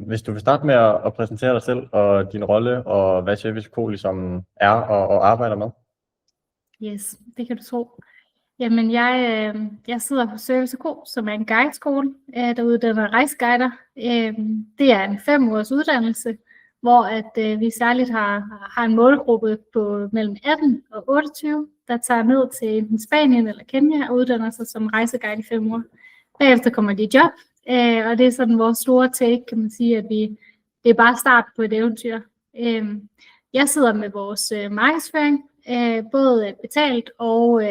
Hvis du vil starte med at præsentere dig selv og din rolle, og hvad Service Co ligesom er og arbejder med. Yes, det kan du tro. Jamen, jeg sidder på Service Co, som er en guideskole, der uddanner rejseguider. Det er en 5-års uddannelse, hvor at vi særligt har en målgruppe på mellem 18 og 28, der tager ned til enten Spanien eller Kenya og uddanner sig som rejseguide i 5 år. Bagefter kommer de i job, og det er sådan vores store take, kan man sige, at det er bare start på et eventyr. Jeg sidder med vores markedsføring, både betalt og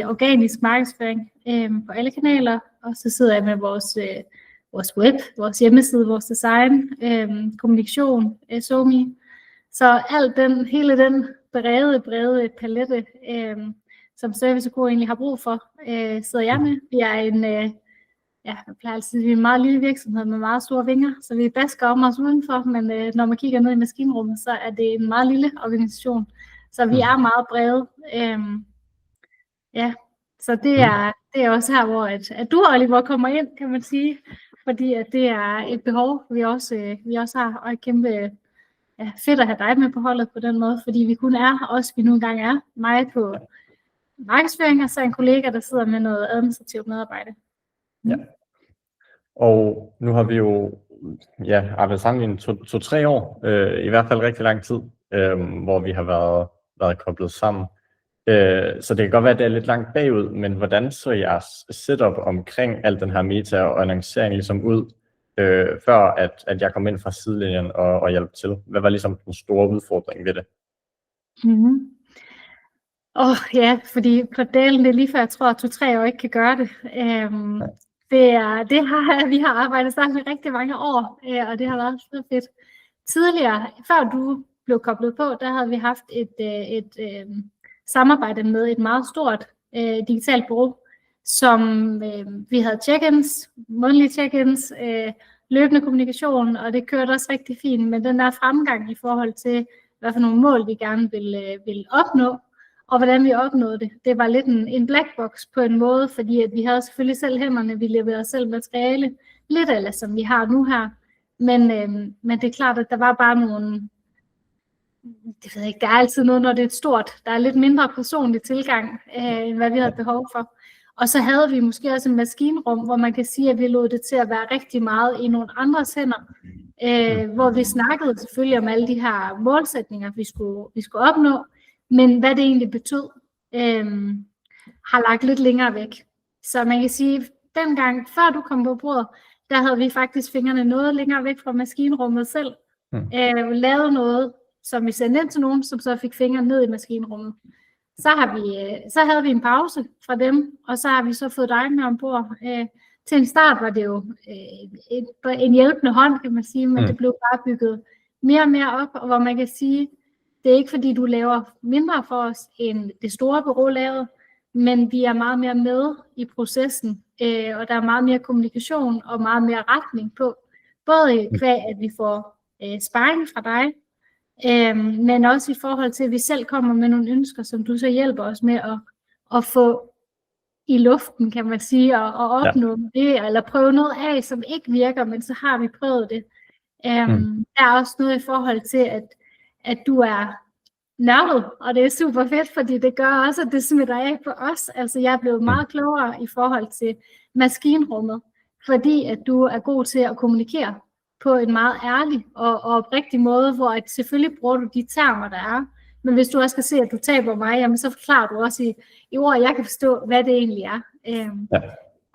organisk markedsføring på alle kanaler, og så sidder jeg med vores web, vores hjemmeside, vores design, kommunikation, SoMe. Så hele den brede palette, som Service Co egentlig har brug for, sidder jeg med. Vi er jeg plejer altid at sige, vi er en meget lille virksomhed med meget store vinger, så vi basker om os udenfor, men når man kigger ned i maskinrummet, så er det en meget lille organisation. Så vi er meget brede. Så det er også her, hvor at du, Oliver, kommer ind, kan man sige, fordi at det er et behov, vi også har, og et kæmpe fedt at have dig med på holdet på den måde, fordi vi kun er, også vi nu engang er, mig på markedsføring, og så en kollega, der sidder med noget administrativt medarbejde. Ja. Og nu har vi jo arbejdet sammen i 2-3 år, i hvert fald rigtig lang tid, hvor vi har været koblet sammen. Så det kan godt være, at det er lidt langt bagud, men hvordan så jeres setup omkring al den her meta og annoncering ligesom ud, før at jeg kom ind fra sidelinjen og hjalp til? Hvad var ligesom den store udfordring ved det? Fordi på delen, det er lige før jeg tror, at 2-3 år ikke kan gøre det. Vi har arbejdet sammen i rigtig mange år, og det har været så fedt. Tidligere, før du blev koblet på, der havde vi haft et samarbejde med et meget stort digitalt bureau, som vi havde check-ins, månedlige check-ins, løbende kommunikation, og det kørte også rigtig fint. Men den der fremgang i forhold til, hvad for nogle mål vi gerne ville opnå, og hvordan vi opnåede det, det var lidt en black box på en måde, fordi at vi havde selvfølgelig selv hænderne, vi leverede selv materiale, lidt eller som vi har nu her. Men det er klart, at der var bare nogle, det ved jeg ikke, der er altid noget, når det er stort, der er lidt mindre personlig tilgang, end hvad vi havde behov for. Og så havde vi måske også en maskinrum, hvor man kan sige, at vi lod det til at være rigtig meget i nogle andres hænder, hvor vi snakkede selvfølgelig om alle de her målsætninger, vi skulle opnå, men hvad det egentlig betød, har lagt lidt længere væk. Så man kan sige, dengang før du kom på bordet, der havde vi faktisk fingrene noget længere væk fra maskinrummet selv. Lavet noget, som vi sendte ind til nogen, som så fik fingrene ned i maskinrummet. Så havde vi en pause fra dem, og så har vi så fået dig med ombord. Til en start var det jo en hjælpende hånd, kan man sige, men det blev bare bygget mere og mere op, og hvor man kan sige, det er ikke fordi, du laver mindre for os, end det store bureau lavede, men vi er meget mere med i processen, og der er meget mere kommunikation og meget mere retning på. Både kvad, at vi får sparring fra dig, men også i forhold til, at vi selv kommer med nogle ønsker, som du så hjælper os med at få i luften, kan man sige, og opnå det, eller prøve noget af, som ikke virker, men så har vi prøvet det. Der er også noget i forhold til, at du er nørdet, og det er super fedt, fordi det gør også, at det smitter af på os. Altså, jeg er blevet meget klogere i forhold til maskinrummet, fordi at du er god til at kommunikere på en meget ærlig og oprigtig måde, hvor at selvfølgelig bruger du de termer, der er. Men hvis du også kan se, at du taber mig, jamen, så forklarer du også i ord, at jeg kan forstå, hvad det egentlig er.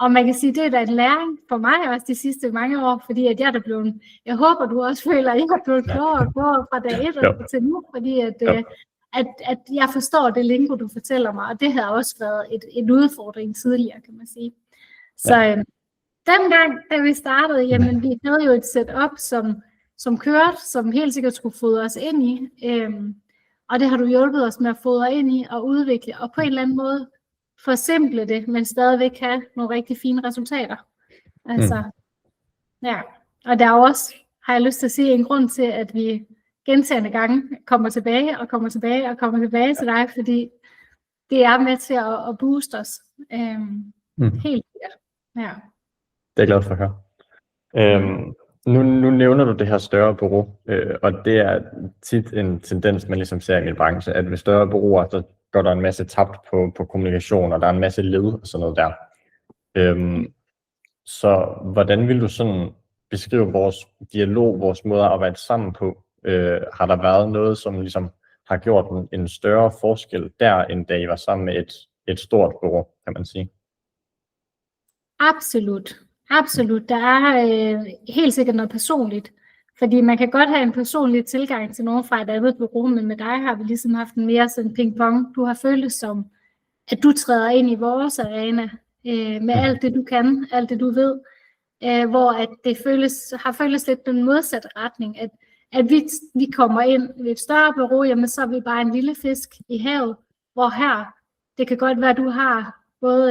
Og man kan sige, at det er da en læring for mig også de sidste mange år, fordi at jeg er blevet, jeg håber, du også føler, at jeg er blevet klogere fra dag 1 og til nu, fordi at jeg forstår det lingo, du fortæller mig, og det har også været en udfordring tidligere, kan man sige. Så dengang, da vi startede, jamen vi havde jo et setup, som kørte, som helt sikkert skulle fodre os ind i, og det har du hjulpet os med at fodre ind i og udvikle, og på en eller anden måde forsimple det, men stadigvæk have nogle rigtig fine resultater. Altså, og der er også, har jeg lyst til at sige, en grund til, at vi gentagne gange kommer tilbage til dig, fordi det er med til at booste os. Helt sikkert. Det er jeg glad for at høre. Nu nævner du det her større bureau, og det er tit en tendens, man ligesom ser i min branche, at ved større bureauer, så går der en masse tabt på kommunikation, og der er en masse led og sådan noget der. Så hvordan vil du sådan beskrive vores dialog, vores måde at arbejde sammen på? Har der været noget, som ligesom har gjort en større forskel der, end da I var sammen med et stort bureau, kan man sige? Absolut. Absolut. Der er helt sikkert noget personligt. Fordi man kan godt have en personlig tilgang til nogen fra et andet bureau, men med dig har vi ligesom haft en mere sådan ping-pong. Du har følt det som, at du træder ind i vores arena med alt det, du kan, alt det, du ved. Hvor at det har føltes lidt den modsatte retning, at vi kommer ind ved et større bureau, jamen så er vi bare en lille fisk i havet, hvor her, det kan godt være, at du har både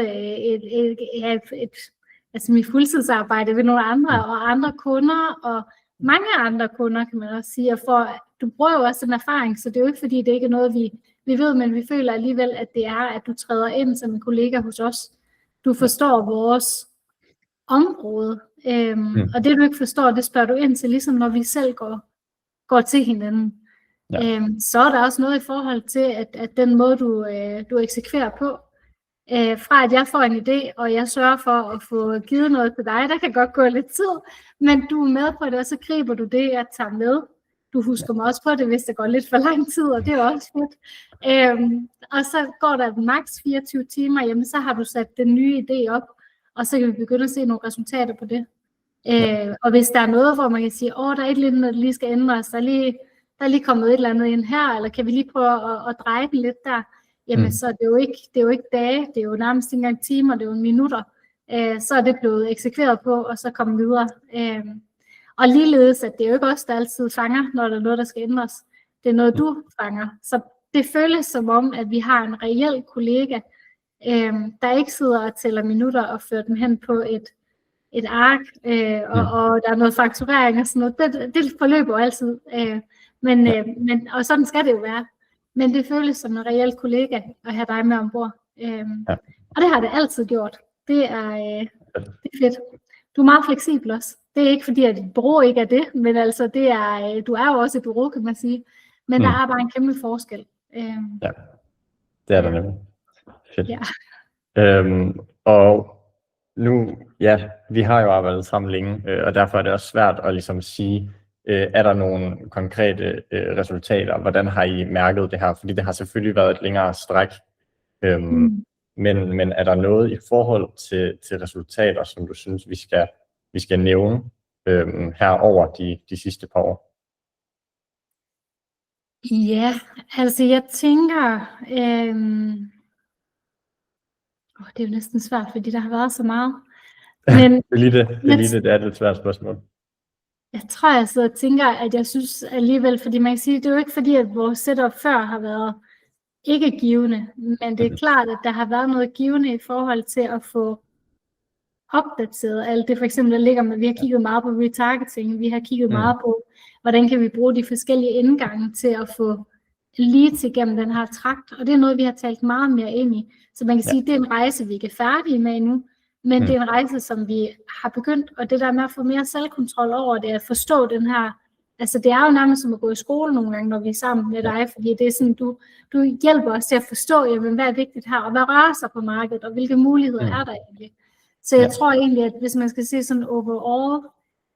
altså mit fuldtidsarbejde ved nogle andre, og andre kunder, og mange andre kunder, kan man også sige, og du bruger jo også en erfaring, så det er jo ikke fordi, det ikke er noget, vi ved, men vi føler alligevel, at det er, at du træder ind som en kollega hos os. Du forstår vores område, og det du ikke forstår, det spørger du ind til, ligesom når vi selv går til hinanden. Ja. Så er der også noget i forhold til, at den måde, du eksekverer på, fra at jeg får en idé, og jeg sørger for at få givet noget til dig, der kan godt gå lidt tid, men du er med på det, og så griber du det, jeg tager med. Du husker mig også på det, hvis det går lidt for lang tid, og det er også fedt. Og så går der maks 24 timer, jamen så har du sat den nye idé op, og så kan vi begynde at se nogle resultater på det. Og hvis der er noget, hvor man kan sige, der er et eller andet, der lige skal ændres, der er lige kommet et eller andet ind her, eller kan vi lige prøve at dreje den lidt der, jamen så det er jo ikke dage, det er jo nærmest ikke engang timer, det er jo minutter, så er det blevet eksekveret på, og så komme videre. Og ligeledes, at det er jo ikke os, der altid fanger, når der er noget, der skal ændres. Det er noget, du fanger. Så det føles som om, at vi har en reel kollega, der ikke sidder og tæller minutter og fører dem hen på et ark, og der er noget fakturering og sådan noget. Det forløber jo altid. Men og sådan skal det jo være. Men det føles som en reel kollega at have dig med ombord. Og det har det altid gjort. Det er fedt. Du er meget fleksibel også. Det er ikke fordi, at dit bureau ikke er det, men altså du er jo også et bureau, kan man sige. Men der er bare en kæmpe forskel. Ja, det er der nemlig. Fedt. Ja. Og nu, vi har jo arbejdet sammen længe, og derfor er det også svært at ligesom sige, er der nogle konkrete resultater? Hvordan har I mærket det her? Fordi det har selvfølgelig været et længere stræk. Men er der noget i forhold til resultater, som du synes, vi skal nævne her over de sidste par år? Ja, altså jeg tænker, det er jo næsten svært, fordi der har været så meget. Men det er et svært spørgsmål. Jeg tror, jeg sidder og tænker, at jeg synes alligevel, fordi man kan sige, det er jo ikke fordi, at vores setup før har været ikke givende, men det er klart, at der har været noget givende i forhold til at få opdateret alt det, for eksempel der ligger med, vi har kigget meget på retargeting, vi har kigget meget på, hvordan kan vi bruge de forskellige indgange til at få leads igennem den her trakt, og det er noget, vi har talt meget mere ind i, så man kan sige, det er en rejse, vi ikke er færdige med nu, men det er en rejse, som vi har begyndt, og det der med at få mere selvkontrol over det, at forstå den her, altså det er jo nærmest som at gå i skole nogle gange, når vi er sammen med dig, fordi det er sådan, du hjælper os til at forstå, jamen, hvad er vigtigt her, og hvad rører sig på markedet, og hvilke muligheder er der egentlig. Så jeg tror egentlig, at hvis man skal se sådan overall,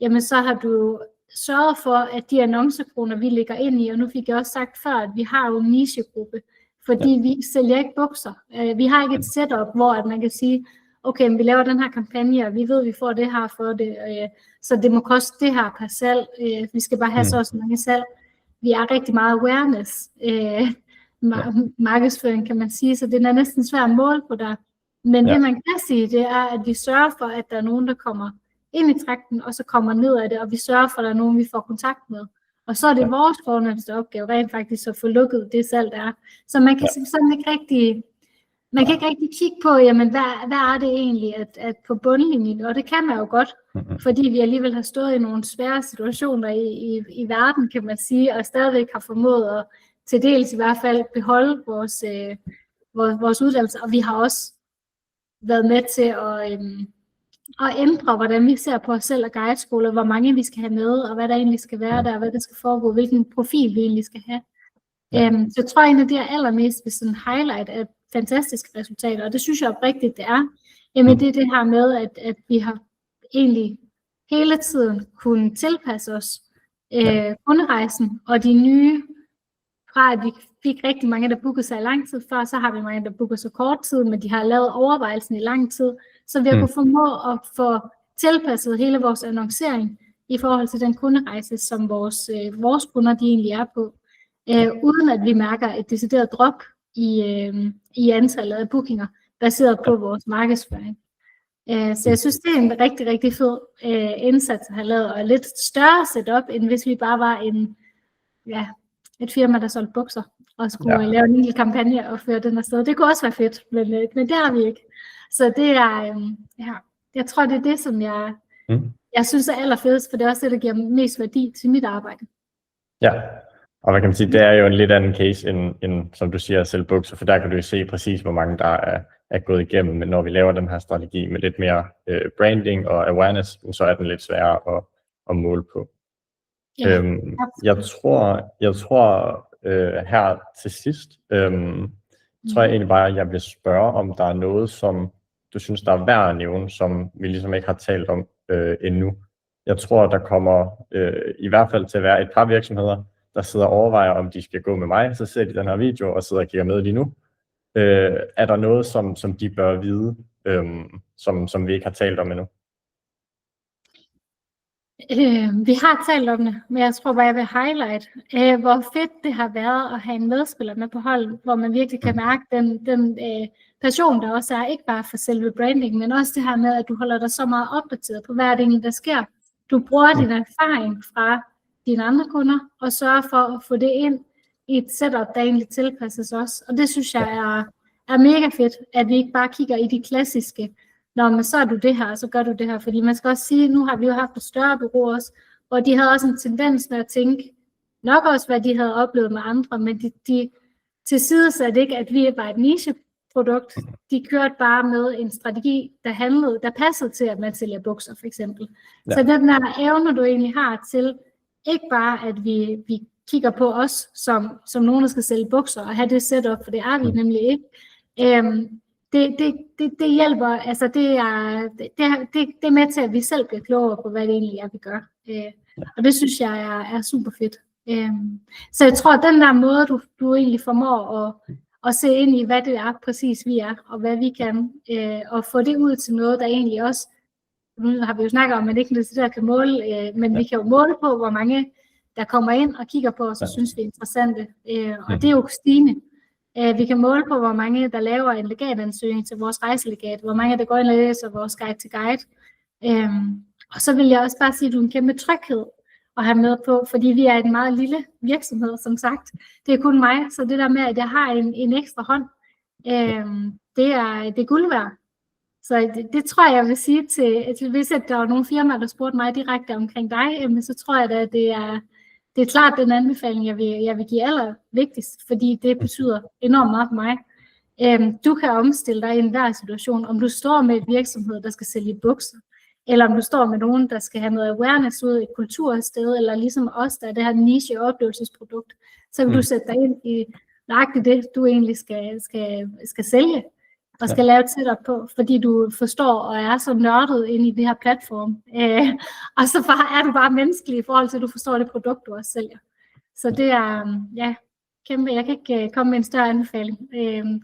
jamen så har du sørget for, at de annoncekroner, vi lægger ind i, og nu fik jeg også sagt før, at vi har jo en nichegruppe, fordi vi sælger ikke bukser. Vi har ikke et setup, hvor at man kan sige, okay, men vi laver den her kampagne, og vi ved, at vi får det her for det, så det må koste det her per salg. Vi skal bare have så mange salg. Vi er rigtig meget awareness, markedsføring kan man sige, så det er næsten svært at måle på der. Men det man kan sige, det er, at vi sørger for, at der er nogen, der kommer ind i tragten, og så kommer ned af det, og vi sørger for, at der er nogen, vi får kontakt med. Og så er det vores fornemmeste opgave rent faktisk at få lukket det salg, der er. Så man kan sådan ikke rigtig... Man kan ikke rigtig kigge på, jamen, hvad er det egentlig at på bundlinjen, og det kan man jo godt, fordi vi alligevel har stået i nogle svære situationer i verden, kan man sige, og stadigvæk har formået at til dels i hvert fald beholde vores uddannelse, og vi har også været med til at ændre, hvordan vi ser på os selv og guideskoler, hvor mange vi skal have med, og hvad der egentlig skal være der, og hvad der skal foregå, hvilken profil vi egentlig skal have. Så jeg tror egentlig, det er allermest ved sådan en highlight af fantastiske resultater, og det synes jeg oprigtigt, det er. Jamen det er det her med, at vi har egentlig hele tiden kunnet tilpasse os kunderejsen, og de nye, fra at vi fik rigtig mange, der bookede sig i lang tid før, så har vi mange, der booker så kort tid, men de har lavet overvejelsen i lang tid, så vi har kunnet formå at få tilpasset hele vores annoncering i forhold til den kunderejse, som vores kunder de egentlig er på, uden at vi mærker et decideret drop i antallet af bookinger, baseret på vores markedsføring. Så jeg synes, det er en rigtig, rigtig fed indsats at have lavet, og lidt større setup, end hvis vi bare var et firma, der solgte bukser, og skulle lave en lille kampagne og føre den afsted. Det kunne også være fedt, men det har vi ikke. Så det er, jeg tror, det er det, som jeg synes er allerfedest, for det er også det, der giver mest værdi til mit arbejde. Ja, og hvad kan man sige, det er jo en lidt anden case, end som du siger, at sælge bukser, for der kan du jo se præcis, hvor mange der er gået igennem, men når vi laver den her strategi med lidt mere branding og awareness, så er den lidt sværere at måle på. Ja, jeg tror her til sidst, tror jeg egentlig bare, at jeg vil spørge, om der er noget, som du synes, der er værd at nævne, som vi ligesom ikke har talt om endnu. Jeg tror, der kommer i hvert fald til at være et par virksomheder, der sidder og overvejer, om de skal gå med mig, så ser de den her video og sidder og kigger med lige nu. Er der noget, som de bør vide, som vi ikke har talt om endnu? Vi har talt om det, men jeg tror bare, jeg vil highlight, hvor fedt det har været at have en medspiller med på holdet, hvor man virkelig kan mærke den passion, der også er, ikke bare for selve branding, men også det her med, at du holder dig så meget opdateret på, hvad er det egentlig, der sker. Du bruger din erfaring fra dine andre kunder, og sørger for at få det ind i et setup, der egentlig tilpasses os. Og det synes jeg er mega fedt, at vi ikke bare kigger i de klassiske, men så er du det her, og så gør du det her. Fordi man skal også sige, nu har vi jo haft et større bureau også, hvor de havde også en tendens med at tænke, nok også hvad de havde oplevet med andre, men de tilsidesatte ikke, at vi var et nicheprodukt. De kørte bare med en strategi, der passede til, at man sælger bukser, for eksempel. Ja. Så den der evne, du egentlig har til, ikke bare at vi kigger på os, som nogen, der skal sælge bukser, og have det setup, for det er vi nemlig ikke. Det hjælper, altså det er med til, at vi selv bliver klogere på, hvad det egentlig er, vi gør. Og det synes jeg er super fedt. Så jeg tror, at den der måde, du egentlig formår at se ind i, hvad det er præcis vi er, og hvad vi kan, og få det ud til noget, der egentlig også, nu har vi jo snakket om, at man ikke nødvendigvis kan måle, men vi kan jo måle på, hvor mange der kommer ind og kigger på os og synes, vi er interessante. Og det er jo stigende. Vi kan måle på, hvor mange der laver en legatansøgning til vores rejselegat, hvor mange der går ind og læser vores guide til guide. Og så vil jeg også bare sige, at du er en kæmpe tryghed at have med på, fordi vi er en meget lille virksomhed, som sagt. Det er kun mig, så det der med, at jeg har en ekstra hånd, det er guld værd. Så det tror jeg vil sige til, hvis der var nogle firmaer, der spurgte mig direkte omkring dig, så tror jeg da, at det er klart den anbefaling, jeg vil give allervigtigst, fordi det betyder enormt meget for mig. Du kan omstille dig i enhver situation, om du står med et virksomhed, der skal sælge bukser, eller om du står med nogen, der skal have noget awareness ud, et kultursted, eller ligesom os, der er det her niche oplevelsesprodukt, så vil du sætte dig ind i nøjagtigt det, du egentlig skal sælge, og skal lave et setup på, fordi du forstår og er så nørdet ind i det her platform. Og så er du bare menneskelig i forhold til, at du forstår det produkt, du også sælger. Så det er, kæmpe. Jeg kan ikke komme med en større anbefaling.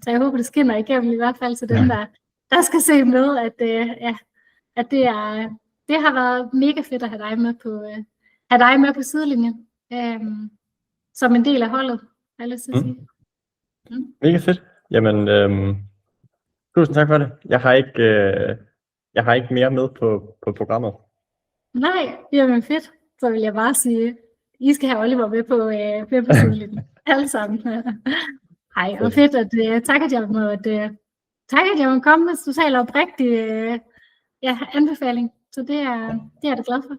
Så jeg håber, det skinner igennem i hvert fald til dem, der skal se med, at det har været mega fedt at have dig med på sidelinjen. Som en del af holdet, har jeg lyst til at sige. Mega fedt. Jamen, tusind tak for det. Jeg har ikke mere med på programmet. Nej, jamen fedt. Så vil jeg bare sige, I skal have Oliver med på sidelinjen. Alle sammen. Hej, og fedt, at tak, at jeg må komme, hvis du taler oprigtigt anbefaling. Så det er jeg da glad for.